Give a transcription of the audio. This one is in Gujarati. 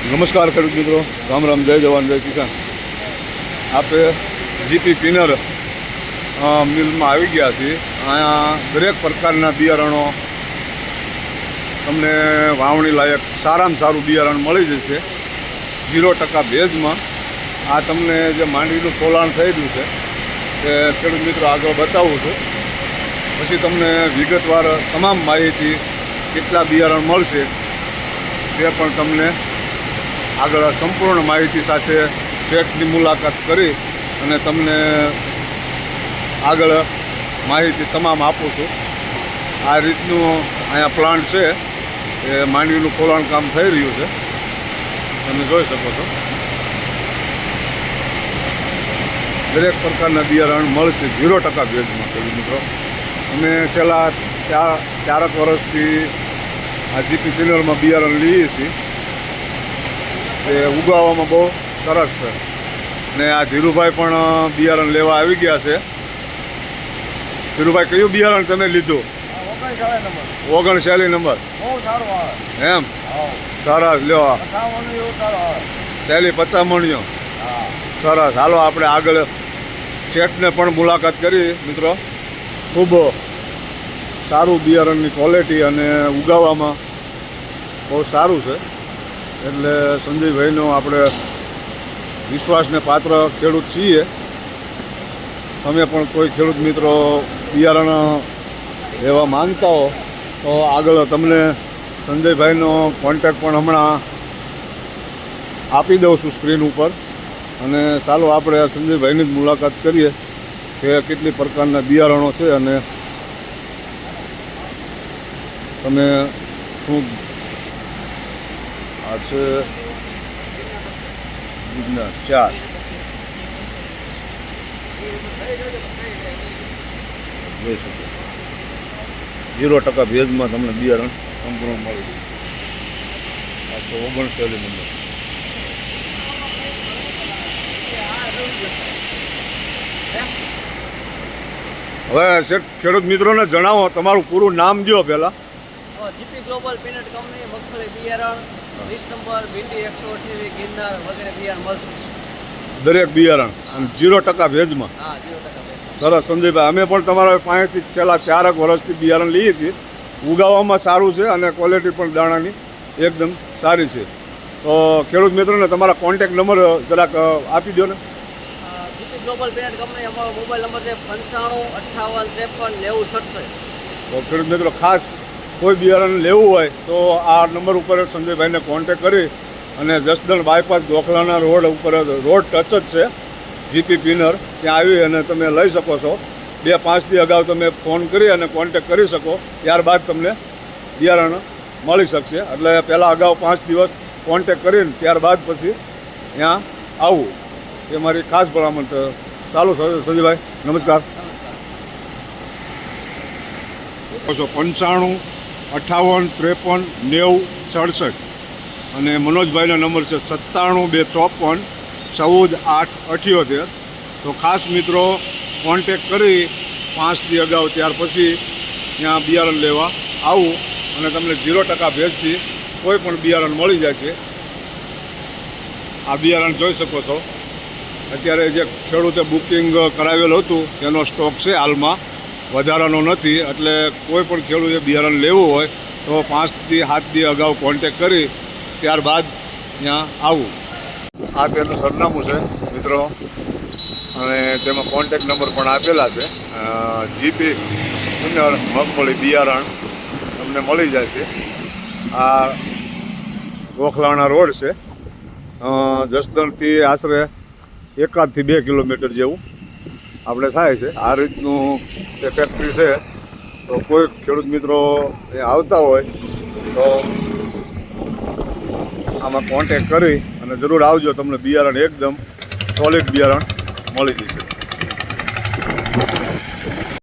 નમસ્કાર ખેડૂત મિત્રો, રામ રામ, જય જવાન જય કિસાન. આપણે જીપી પિનર મિલમાં આવી ગયા છીએ. અહીંયા દરેક પ્રકારના બિયારણો તમને વાવણી લાયક સારામાં સારું બિયારણ મળી જશે 0% ભેજમાં. આ તમને જે માંડવીનું પોલાણ થઈ ગયું છે તે ખેડૂત મિત્રો આગળ બતાવું છું. પછી તમને વિગતવાર તમામ માહિતી કેટલા બિયારણ મળશે તે પણ તમને આગળ સંપૂર્ણ માહિતી સાથે સેટની મુલાકાત કરી અને તમને આગળ માહિતી તમામ આપું છું. આ રીતનું અહીંયા પ્લાન્ટ છે એ માંડવીનું પોલાણ કામ થઈ રહ્યું છે, તમે જોઈ શકો છો. દરેક પ્રકારના બિયારણ મળશે 0% ભેજમાં ખેડૂત મિત્રો. અમે છેલ્લા ચારક વર્ષથી આ જીપી પિનરમાં બિયારણ લઈએ છીએ. એ ઉગાવવામાં બહુ સરસ છે. ને આ ધીરુભાઈ પણ બિયારણ લેવા આવી ગયા છે. ધીરુભાઈ, કયું બિયારણ તમે લીધું? 39 નંબર. એમ સરસ, લ્યો 50 મણીઓ. સરસ, હાલો આપણે આગળ શેઠને પણ મુલાકાત કરી મિત્રો. ખૂબ સારું બિયારણની ક્વોલિટી અને ઉગાવવામાં બહુ સારું છે. એટલે સંજયભાઈનો આપણે વિશ્વાસને પાત્ર ખેડૂત છીએ. તમે પણ કોઈ ખેડૂત મિત્રો બિયારણ લેવા માંગતા હો તો આગળ તમને સંજયભાઈનો કોન્ટેક્ટ પણ હમણાં આપી દઉં છું સ્ક્રીન ઉપર. અને ચાલો આપણે સંજયભાઈની જ મુલાકાત કરીએ કે કેટલી પ્રકારના બિયારણો છે અને તમે શું. આ છે વિજ્ઞાન 4. જોઈ શકો 0% ભેજમાં તમને બિયારણ સંપૂર્ણ મળી જશે. આ તો 39 નંબર. હવે શેઠ ખેડૂત મિત્રોને જણાવો, તમારું પૂરું નામ દો પહેલાં. જીપી ગ્લોબલ પીનટ કંપની, મગફળી બિયારણ 20 નંબર, ભીંડી 128, ગિરનાર વગેરે બિયારણ મળશે. દરેક બિયારણ 0% ભેજમાં. હા, 0% સરસ સંજયભાઈ, અમે પણ તમારા પાસેથી છેલ્લા 4 વર્ષથી બિયારણ લઈએ છીએ. ઉગાવવામાં સારું છે અને ક્વોલિટી પણ દાણાની એકદમ સારી છે. તો ખેડૂત મિત્રોને તમારા કોન્ટેક્ટ નંબર જરાક આપી દો ને. જીપી ગ્લોબલ પીનટ કંપની, અમારો મોબાઈલ નંબર છે 95 58 53 90 67. તો ખેડૂત મિત્રો ખાસ કોઈ બિયારણ લેવું હોય તો આ નંબર ઉપર સંજયભાઈને કોન્ટેક કરી અને જસદણ બાયપાસ ગોખલાના રોડ ઉપર રોડ ટચ જ છે જીપી પિનર, ત્યાં આવી અને તમે લઈ શકો છો. 2-5 દી અગાઉ તમે ફોન કરી અને કોન્ટેક કરી શકો, ત્યારબાદ તમને બિયારણ મળી શકશે. એટલે પહેલાં અગાઉ 5 દિવસ કોન્ટેક કરીને ત્યારબાદ પછી ત્યાં આવવું એ મારી ખાસ ભલામણ છે. ચાલો સંજયભાઈ, નમસ્કાર. 95 58 53 90 67 અને મનોજભાઈનો નંબર છે 97 254 14 8 78. તો ખાસ મિત્રો કોન્ટેક કરી 5 દી અગાઉ ત્યાર પછી ત્યાં બિયારણ લેવા આવું અને તમને 0% ભેજથી કોઈ પણ બિયારણ મળી જાય છે. આ બિયારણ જોઈ શકો છો. અત્યારે જે ખેડૂતે બુકિંગ કરાવેલું હતું તેનો સ્ટોક છે હાલમાં, વધારાનો નથી. એટલે કોઈ પણ ખેડૂતે બિયારણ લેવું હોય તો 5 થી 7 દી અગાઉ કોન્ટેક કરી ત્યારબાદ ત્યાં આવવું. આ તેનું સરનામું છે મિત્રો અને તેમાં કોન્ટેક નંબર પણ આપેલા છે. જીપી પિનર મગફળી બિયારણ તમને મળી જાય છે. આ ગોખલાણા રોડ છે, જસદણથી આશરે 1 થી 2 કિલોમીટર જેવું આપણે થાય છે. આ રીતનું જે ફેક્ટરી છે. તો કોઈ ખેડૂત મિત્રો આવતા હોય તો આમાં કોન્ટેક કરી અને જરૂર આવજો. તમને બિયારણ એકદમ સોલિડ બિયારણ મળી જશે.